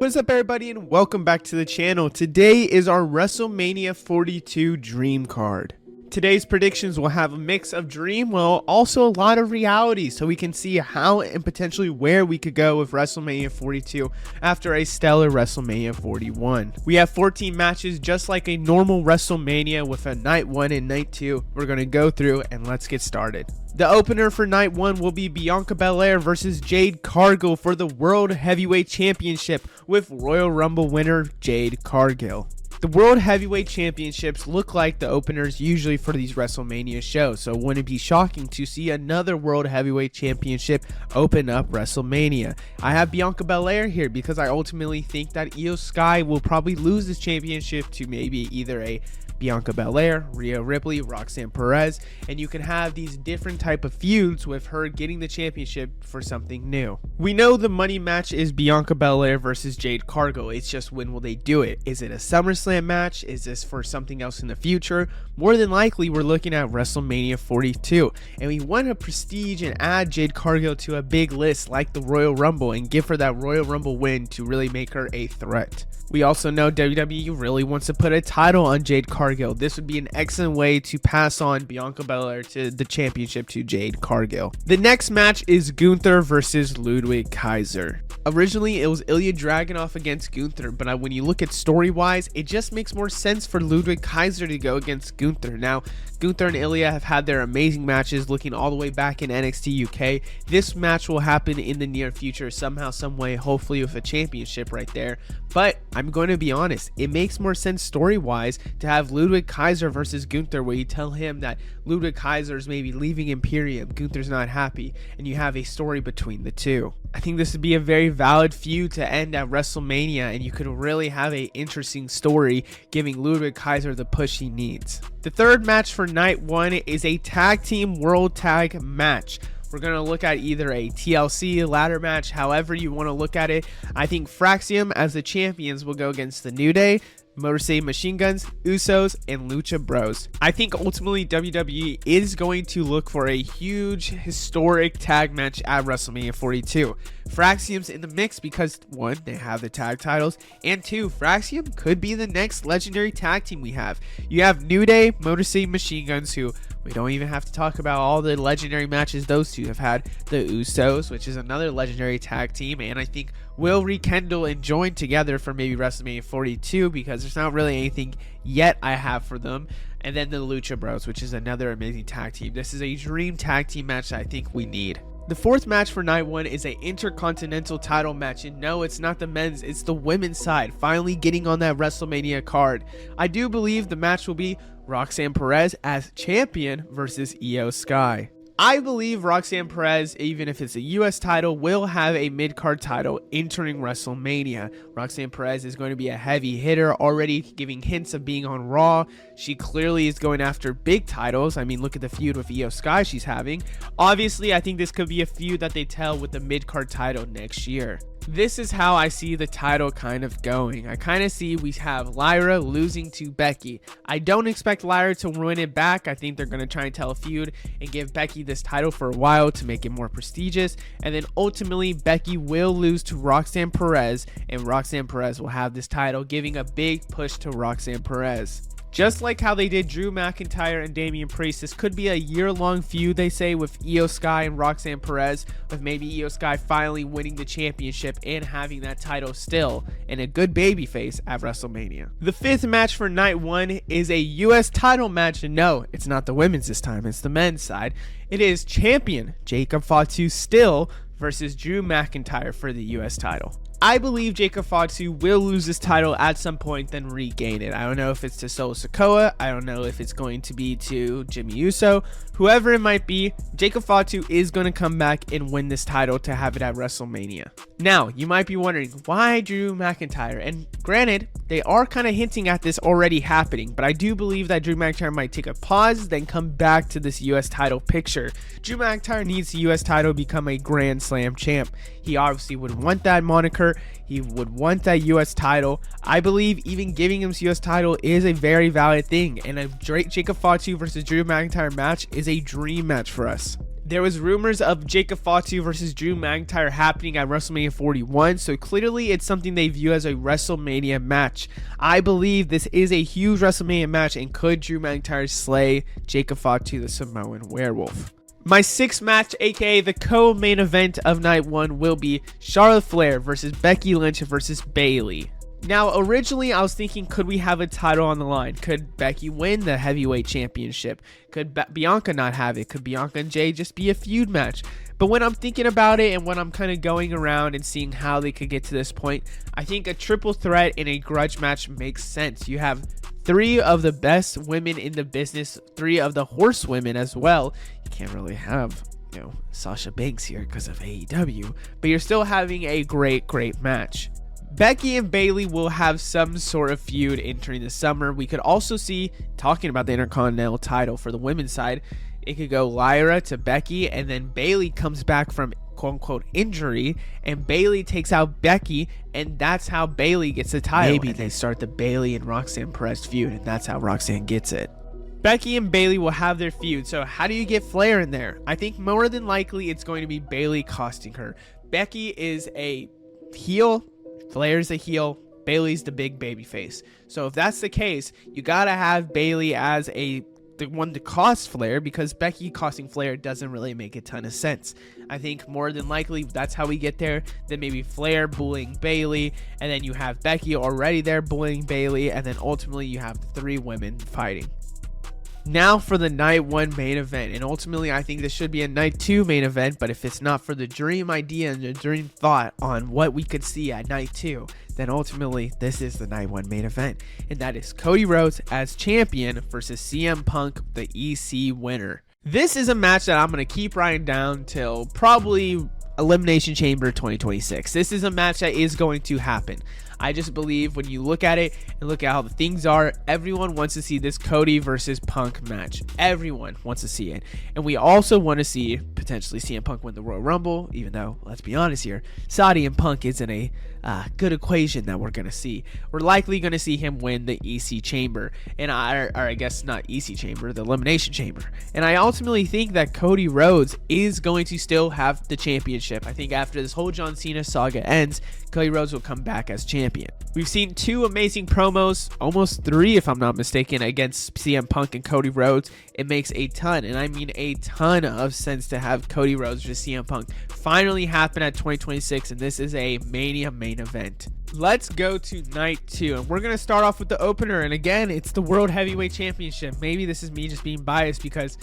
What's up, everybody, and welcome back to the channel. Today is our WrestleMania 42 Dream card. Today's predictions will have a mix of dream, well, also a lot of reality, so we can see how and potentially where we could go with WrestleMania 42 after a stellar WrestleMania 41. We have 14 matches just like a normal WrestleMania with a night 1 and night 2 we're going to go through, and let's get started. The opener for night 1 will be Bianca Belair versus Jade Cargill for the World Heavyweight Championship with Royal Rumble winner Jade Cargill. The World Heavyweight Championships look like the openers usually for these WrestleMania shows, so wouldn't it be shocking to see another World Heavyweight Championship open up WrestleMania? I have Bianca Belair here because I ultimately think that Io Sky will probably lose this championship to maybe either a Bianca Belair, Rhea Ripley, Roxanne Perez, and you can have these different type of feuds with her getting the championship for something new. We know the money match is Bianca Belair versus Jade Cargill. It's just, when will they do it? Is it a SummerSlam match? Is this for something else in the future? More than likely, we're looking at WrestleMania 42, and we want to prestige and add Jade Cargill to a big list like the Royal Rumble and give her that Royal Rumble win to really make her a threat. We also know WWE really wants to put a title on Jade Cargill. This would be an excellent way to pass on Bianca Belair to the championship to Jade Cargill. The next match is Gunther versus Ludwig Kaiser. Originally, it was Ilya Dragunov against Gunther, but when you look at story-wise, it just makes more sense for Ludwig Kaiser to go against Gunther. Now, Gunther and Ilya have had their amazing matches looking all the way back in NXT UK. This match will happen in the near future somehow, some way, hopefully with a championship right there. But I'm going to be honest, it makes more sense story-wise to have Ludwig Kaiser versus Gunther, where you tell him that Ludwig Kaiser is maybe leaving Imperium, Gunther's not happy, and you have a story between the two. I think this would be a very valid feud to end at WrestleMania, and you could really have an interesting story giving Ludwig Kaiser the push he needs. The third match for night 1 is a tag team world tag match. We're going to look at either a TLC ladder match, however you want to look at it. I think Fraxium as the champions will go against the New Day, Motor City Machine Guns, Usos, and Lucha Bros. I think ultimately WWE is going to look for a huge historic tag match at WrestleMania 42. Fraxium's in the mix because 1, they have the tag titles, and 2, Fraxium could be the next legendary tag team we have. You have New Day, Motor City Machine Guns, who we don't even have to talk about all the legendary matches those two have had. The Usos, which is another legendary tag team, and I think will rekindle and join together for maybe WrestleMania 42 because there's not really anything yet I have for them. And then the Lucha Bros, which is another amazing tag team. This is a dream tag team match that I think we need. The fourth match for night 1 is an intercontinental title match, and no, it's not the men's, it's the women's side finally getting on that WrestleMania card. I do believe the match will be Roxanne Perez as champion versus Io Sky. I believe Roxanne Perez, even if it's a US title, will have a mid-card title entering WrestleMania. Roxanne Perez is going to be a heavy hitter, already giving hints of being on Raw. She clearly is going after big titles. I mean, look at the feud with Io Sky she's having. Obviously, I think this could be a feud that they tell with the mid-card title next year. This is how I see the title kind of going. I kind of see we have Lyra losing to Becky. I don't expect Lyra to win it back. I think they're going to try and tell a feud and give Becky this title for a while to make it more prestigious. And then ultimately, Becky will lose to Roxanne Perez, and Roxanne Perez will have this title, giving a big push to Roxanne Perez. Just like how they did Drew McIntyre and Damian Priest, this could be a year-long feud, they say, with Io Sky and Roxanne Perez, with maybe Io Sky finally winning the championship and having that title still, and a good babyface at WrestleMania. The fifth match for night 1 is a US title match, and no, it's not the women's this time, it's the men's side. It is champion Jacob Fatu still versus Drew McIntyre for the US title. I believe Jacob Fatu will lose this title at some point, then regain it. I don't know if it's to Solo Sikoa. I don't know if it's going to be to Jimmy Uso. Whoever it might be, Jacob Fatu is going to come back and win this title to have it at WrestleMania. Now, you might be wondering, why Drew McIntyre? And granted, they are kind of hinting at this already happening, but I do believe that Drew McIntyre might take a pause, then come back to this US title picture. Drew McIntyre needs the US title to become a Grand Slam champ. He obviously would want that moniker. He would want that US title. I believe even giving him this US title is a very valid thing, and a Jacob Fatu versus Drew McIntyre match is a dream match for us. There was rumors of Jacob Fatu versus Drew McIntyre happening at WrestleMania 41, so clearly it's something they view as a WrestleMania match. I believe this is a huge WrestleMania match, and could Drew McIntyre slay Jacob Fatu, the Samoan werewolf? My sixth match, aka the co-main event of night 1, will be Charlotte Flair versus Becky Lynch versus Bayley. Now, originally, I was thinking, could we have a title on the line? Could Becky win the heavyweight championship? Could Bianca not have it? Could Bianca and Jay just be a feud match? But when I'm thinking about it and when I'm kind of going around and seeing how they could get to this point, I think a triple threat in a grudge match makes sense. You have 3 of the best women in the business, 3 of the horsewomen as well. You can't really have, Sasha Banks here because of AEW, but you're still having a great match. Becky and Bayley will have some sort of feud entering the summer. We could also see, talking about the Intercontinental title for the women's side, it could go Lyra to Becky, and then Bayley comes back from quote-unquote injury, and Bayley takes out Becky, and that's how Bayley gets the title. Maybe they start the Bayley and Roxanne Perez feud, and that's how Roxanne gets it. Becky and Bayley will have their feud, so how do you get Flair in there? I think more than likely it's going to be Bayley costing her. Becky is a heel, Flair's a heel, Bayley's the big baby face. So if that's the case, you gotta have Bayley as the one to cost Flair, because Becky costing Flair doesn't really make a ton of sense. I think more than likely that's how we get there. Then maybe Flair bullying Bayley, and then you have Becky already there bullying Bayley, and then ultimately you have the 3 women fighting. Now for the night 1 main event, and ultimately I think this should be a night 2 main event, but if it's not for the dream idea and the dream thought on what we could see at night 2, then ultimately this is the night 1 main event, and that is Cody Rhodes as champion versus CM Punk, the EC winner. This is a match that I'm going to keep writing down till probably Elimination Chamber 2026. This is a match that is going to happen. I just believe when you look at it and look at how the things are, everyone wants to see this Cody versus Punk match. Everyone wants to see it. And we also want to see potentially CM Punk win the Royal Rumble, even though, let's be honest here, Saudi and Punk isn't a good equation that we're going to see. We're likely going to see him win the EC Chamber, and I guess not EC Chamber, the Elimination Chamber. And I ultimately think that Cody Rhodes is going to still have the championship. I think after this whole John Cena saga ends, Cody Rhodes will come back as champion. We've seen 2 amazing promos, almost 3 if I'm not mistaken, against CM Punk and Cody Rhodes. It makes a ton, and I mean a ton of sense to have Cody Rhodes versus CM Punk finally happen at 2026, and this is a Mania main event. Let's go to night 2, and we're going to start off with the opener, and again, it's the World Heavyweight Championship. Maybe this is me just being biased because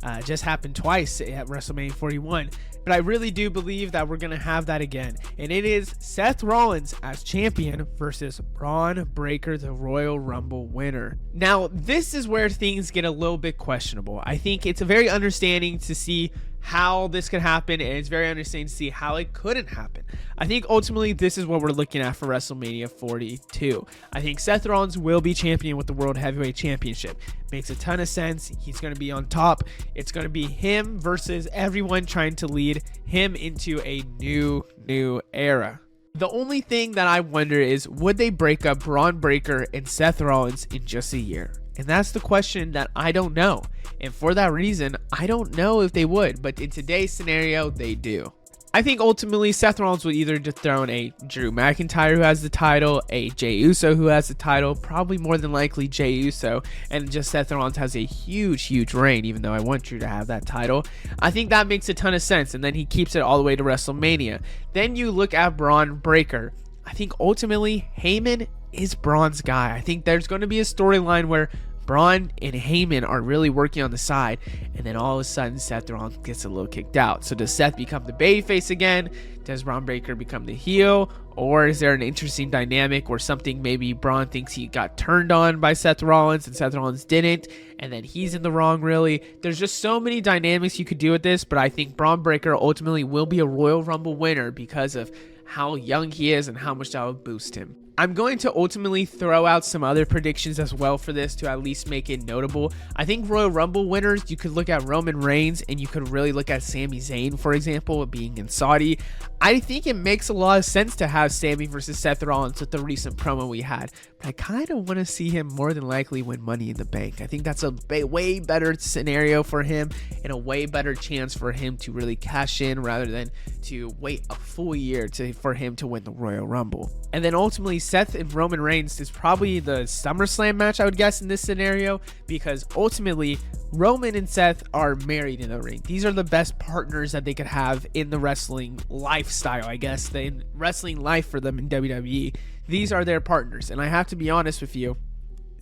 it just happened twice at WrestleMania 41. But I really do believe that we're going to have that again. And it is Seth Rollins as champion versus Braun Breaker, the Royal Rumble winner. Now, this is where things get a little bit questionable. I think it's very understanding to see how this could happen, and it's very understanding to see how it couldn't happen. I think ultimately this is what we're looking at for WrestleMania 42. I think Seth Rollins will be champion with the World Heavyweight Championship. Makes a ton of sense. He's going to be on top. It's going to be him versus everyone trying to lead him into a new era. The only thing that I wonder is, would they break up Braun Breaker and Seth Rollins in just a year? And that's the question that I don't know. And for that reason, I don't know if they would. But in today's scenario, they do. I think ultimately Seth Rollins will either dethrone a Drew McIntyre who has the title, a Jey Uso who has the title, probably more than likely Jey Uso, and just Seth Rollins has a huge reign, even though I want Drew to have that title. I think that makes a ton of sense, and then he keeps it all the way to WrestleMania. Then you look at Braun Breaker. I think ultimately Heyman is Braun's guy. I think there's going to be a storyline where Braun and Heyman are really working on the side, and then all of a sudden Seth Rollins gets a little kicked out. So does Seth become the babyface again? Does Braun Breaker become the heel? Or is there an interesting dynamic where something, maybe Braun thinks he got turned on by Seth Rollins and Seth Rollins didn't, and then he's in the wrong really? There's just so many dynamics you could do with this, but I think Braun Breaker ultimately will be a Royal Rumble winner because of how young he is and how much that would boost him. I'm going to ultimately throw out some other predictions as well for this to at least make it notable. I think Royal Rumble winners, you could look at Roman Reigns and you could really look at Sami Zayn, for example, being in Saudi. I think it makes a lot of sense to have Sami versus Seth Rollins with the recent promo we had, but I kind of want to see him more than likely win Money in the Bank. I think that's a way better scenario for him and a way better chance for him to really cash in rather than to wait a full year for him to win the Royal Rumble. And then ultimately, Seth and Roman Reigns is probably the SummerSlam match, I would guess, in this scenario, because ultimately Roman and Seth are married in the ring. These are the best partners that they could have in the wrestling lifestyle, I guess, the wrestling life for them in WWE. These are their partners, and I have to be honest with you,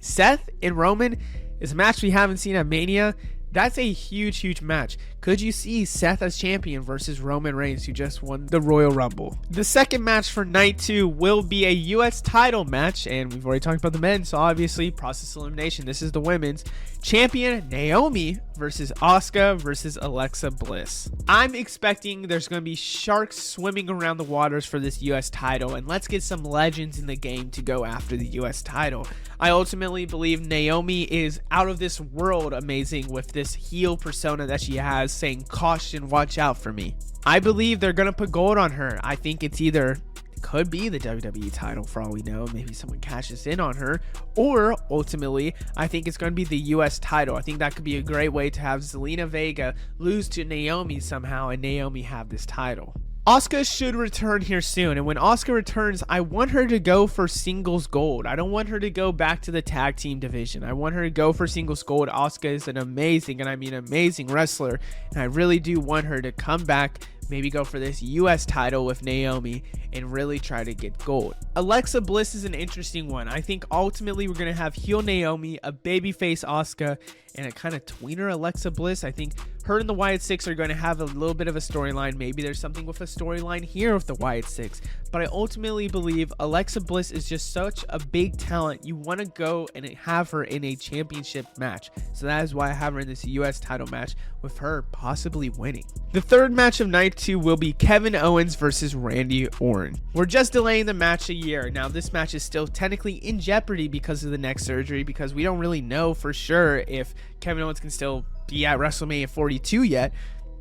Seth and Roman is a match we haven't seen at Mania. That's a huge match. Could you see Seth as champion versus Roman Reigns, who just won the Royal Rumble? The second match for night 2 will be a US title match, and we've already talked about the men, so obviously process elimination. This is the women's. Champion Naomi versus Asuka versus Alexa Bliss. I'm expecting there's going to be sharks swimming around the waters for this US title, and let's get some legends in the game to go after the US title. I ultimately believe Naomi is out of this world amazing with this heel persona that she has, saying caution, watch out for me. I believe they're gonna put gold on her. I think it's either could be the WWE title for all we know, maybe someone cashes in on her, or ultimately I think it's going to be the US title. I think that could be a great way to have Zelina Vega lose to Naomi somehow and Naomi have this title. Asuka should return here soon, and when Asuka returns, I want her to go for singles gold. I don't want her to go back to the tag team division. I want her to go for singles gold. Asuka is an amazing, and I mean amazing wrestler, and I really do want her to come back, maybe go for this US title with Naomi and really try to get gold. Alexa Bliss is an interesting one. I think ultimately we're going to have heel Naomi, a babyface Asuka, and a kind of tweener Alexa Bliss. I think her and the Wyatt Six are going to have a little bit of a storyline. Maybe there's something with a storyline here with the Wyatt Six, but I ultimately believe Alexa Bliss is just such a big talent. You want to go and have her in a championship match, so that is why I have her in this US title match with her possibly winning. The third match of night 2 will be Kevin Owens versus Randy Orton. We're just delaying the match a year. Now this match is still technically in jeopardy because of the neck surgery, because we don't really know for sure if Kevin Owens can still be at WrestleMania 42 yet.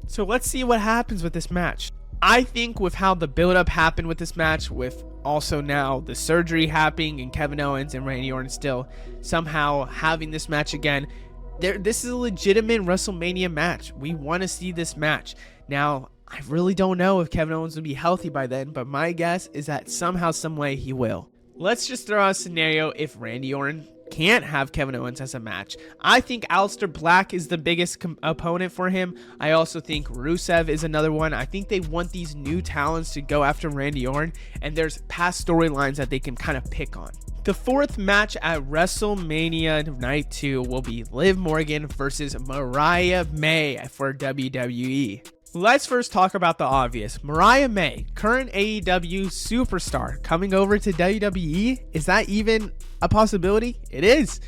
So let's see what happens with this match. I think with how the build-up happened with this match, with also now the surgery happening and Kevin Owens and Randy Orton still somehow having this match again, this is a legitimate WrestleMania match. We want to see this match. Now, I really don't know if Kevin Owens will be healthy by then, but my guess is that somehow, some way he will. Let's just throw out a scenario if Randy Orton can't have Kevin Owens as a match. I think Aleister Black is the biggest opponent for him. I also think Rusev is another one. I think they want these new talents to go after Randy Orton, and there's past storylines that they can kind of pick on. The fourth match at WrestleMania Night 2 will be Liv Morgan versus Mariah May for WWE. Let's first talk about the obvious. Mariah May, current AEW superstar, coming over to WWE. Is that even a possibility? It is.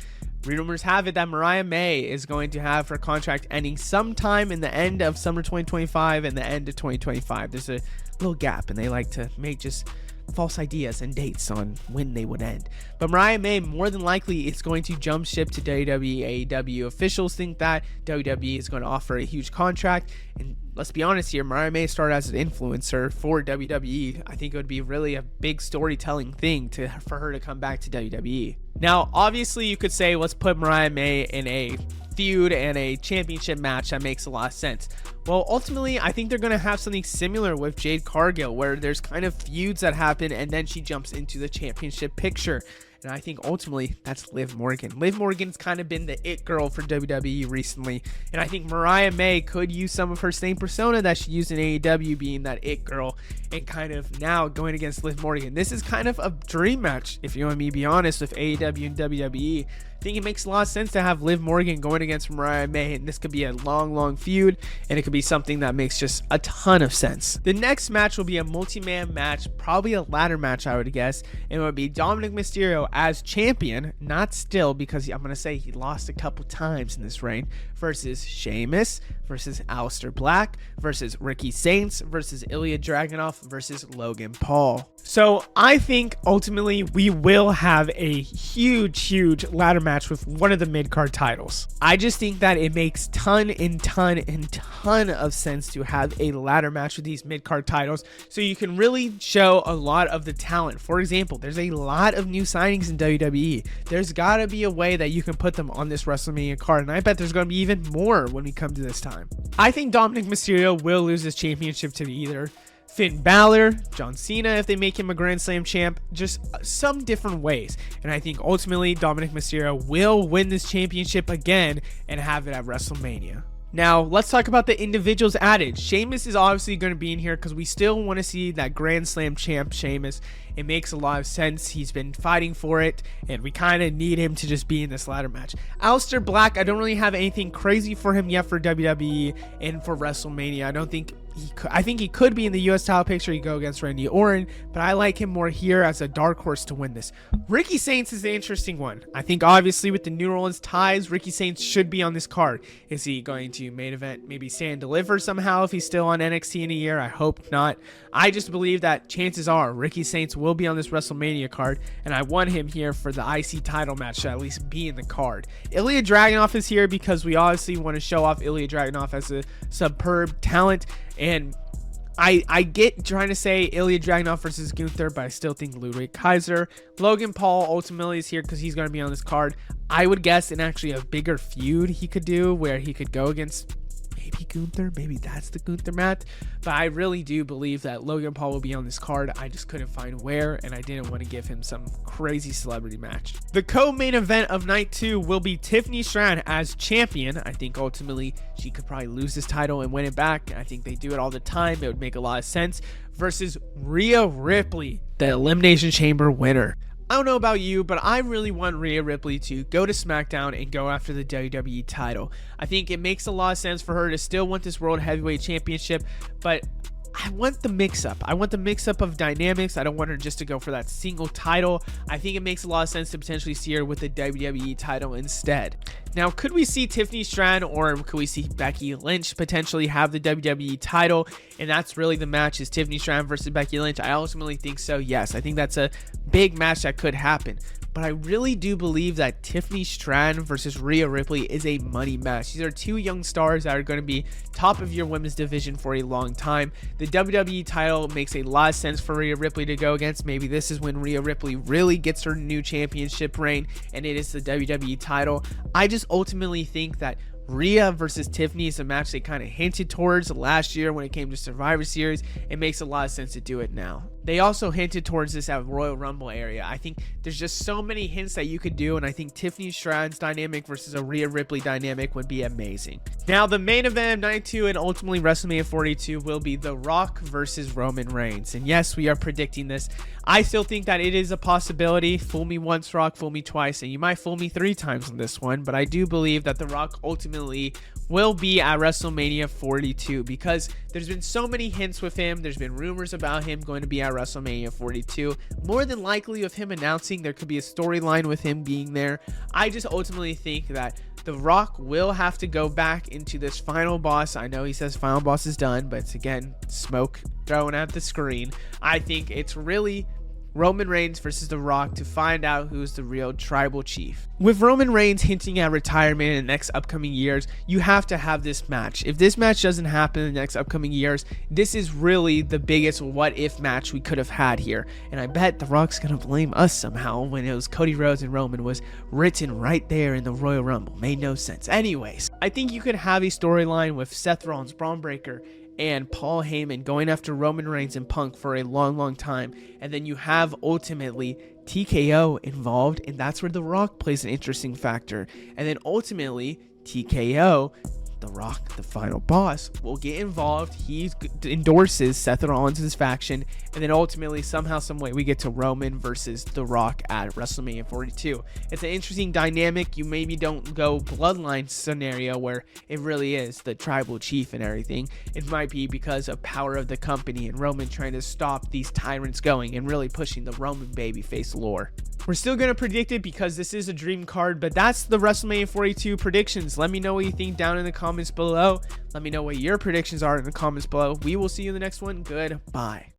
Rumors have it that Mariah May is going to have her contract ending sometime in the end of summer 2025 and the end of 2025. There's a little gap, and they like to make just false ideas and dates on when they would end. But Mariah May more than likely is going to jump ship to WWE. AEW officials think that WWE is going to offer a huge contract, and let's be honest here, Mariah May started as an influencer for WWE. I think it would be really a big storytelling thing for her to come back to WWE. Now, obviously, you could say, let's put Mariah May in a feud and a championship match. That makes a lot of sense. Well, ultimately, I think they're going to have something similar with Jade Cargill, where there's kind of feuds that happen and then she jumps into the championship picture. And I think ultimately that's Liv Morgan. Liv Morgan's kind of been the it girl for WWE recently. And I think Mariah May could use some of her same persona that she used in AEW, being that it girl, and kind of now going against Liv Morgan. This is kind of a dream match, if you want me to be honest, with AEW and WWE. I think it makes a lot of sense to have Liv Morgan going against Mariah May, and this could be a long feud, and it could be be something that makes just a ton of sense. The next match will be a multi-man match, probably a ladder match, I would guess. It would be Dominic Mysterio as champion, not still, because I'm going to say he lost a couple times in this reign, versus Sheamus, versus Aleister Black, versus Ricky Saints, versus Ilya Dragunov, versus Logan Paul. So I think ultimately we will have a huge ladder match with one of the mid-card titles. I just think that it makes ton of sense to have a ladder match with these mid-card titles, so you can really show a lot of the talent. For example, there's a lot of new signings in WWE. There's got to be a way that you can put them on this WrestleMania card, and I bet there's going to be even more when we come to this time. I think Dominic Mysterio will lose his championship to either Finn Balor, John Cena if they make him a Grand Slam champ, just some different ways. And I think ultimately Dominic Mysterio will win this championship again and have it at WrestleMania. Now, let's talk about the individuals added. Sheamus is obviously going to be in here because we still want to see that Grand Slam champ Sheamus. It makes a lot of sense. He's been fighting for it, and we kind of need him to just be in this ladder match. Aleister Black, I don't really have anything crazy for him yet for WWE and for WrestleMania. I think he could be in the US title picture. You go against Randy Orton, but I like him more here as a dark horse to win this. Ricky Saints is the interesting one. I think obviously with the New Orleans ties, Ricky Saints should be on this card. Is he going to main event, maybe stand deliver somehow if he's still on NXT in a year? I hope not. I just believe that chances are Ricky Saints will be on this WrestleMania card, and I want him here for the IC title match to at least be in the card. Ilya Dragunov is here because we obviously want to show off Ilya Dragunov as a superb talent. And I get trying to say Ilya Dragunov versus Gunther, but I still think Ludwig Kaiser. Logan Paul ultimately is here because he's going to be on this card. I would guess in actually a bigger feud he could do where he could go against maybe Gunther. Maybe that's the Gunther match. But I really do believe that Logan Paul will be on this card. I just couldn't find where, and I didn't want to give him some crazy celebrity match. The co-main event of night 2 will be Tiffany Stratton as champion. I think ultimately she could probably lose this title and win it back. I think they do it all the time. It would make a lot of sense. Versus Rhea Ripley, the Elimination Chamber winner. I don't know about you, but I really want Rhea Ripley to go to SmackDown and go after the WWE title. I think it makes a lot of sense for her to still want this World Heavyweight Championship, but I want the mix-up. I want the mix-up of dynamics. I don't want her just to go for that single title. I think it makes a lot of sense to potentially see her with the WWE title instead. Now, could we see Tiffany Stratton or could we see Becky Lynch potentially have the WWE title? And that's really the match, is Tiffany Stratton versus Becky Lynch. I ultimately think so, yes. I think that's a big match that could happen. But I really do believe that Tiffany Stratton versus Rhea Ripley is a money match. These are two young stars that are going to be top of your women's division for a long time. The WWE title makes a lot of sense for Rhea Ripley to go against. Maybe this is when Rhea Ripley really gets her new championship reign, and it is the WWE title. I just ultimately think that Rhea versus Tiffany is a match they kind of hinted towards last year when it came to Survivor Series. It makes a lot of sense to do it now. They also hinted towards this at Royal Rumble area. I think there's just so many hints that you could do, and I think Tiffany Stratton's dynamic versus a Rhea Ripley dynamic would be amazing. Now, the main event of night 2 and ultimately WrestleMania 42 will be The Rock versus Roman Reigns. And yes, we are predicting this. I still think that it is a possibility. Fool me once, Rock, fool me twice, and you might fool me 3 times on this one, but I do believe that The Rock ultimately will be at WrestleMania 42 because there's been so many hints with him. There's been rumors about him going to be at WrestleMania 42. More than likely with him announcing, there could be a storyline with him being there. I just ultimately think that The Rock will have to go back into this final boss. I know he says final boss is done, but it's again smoke thrown at the screen. I think it's really Roman Reigns versus The Rock to find out who's the real tribal chief. With Roman Reigns hinting at retirement in the next upcoming years, you have to have this match. If this match doesn't happen in the next upcoming years, this is really the biggest what if match we could have had here. And I bet The Rock's gonna blame us somehow when it was Cody Rhodes and Roman was written right there in the Royal Rumble. Made no sense. Anyways, I think you could have a storyline with Seth Rollins, Braun Breaker, and Paul Heyman going after Roman Reigns and Punk for a long time, and then you have ultimately TKO involved, and that's where The Rock plays an interesting factor. And then ultimately TKO The Rock, the final boss, will get involved. He endorses Seth Rollins' faction, and then ultimately, somehow, some way, we get to Roman versus The Rock at WrestleMania 42. It's an interesting dynamic. You maybe don't go bloodline scenario where it really is the tribal chief and everything. It might be because of power of the company and Roman trying to stop these tyrants going and really pushing the Roman babyface lore. We're still going to predict it because this is a dream card, but that's the WrestleMania 42 predictions. Let me know what you think down in the comments below. Let me know what your predictions are in the comments below. We will see you in the next one. Goodbye.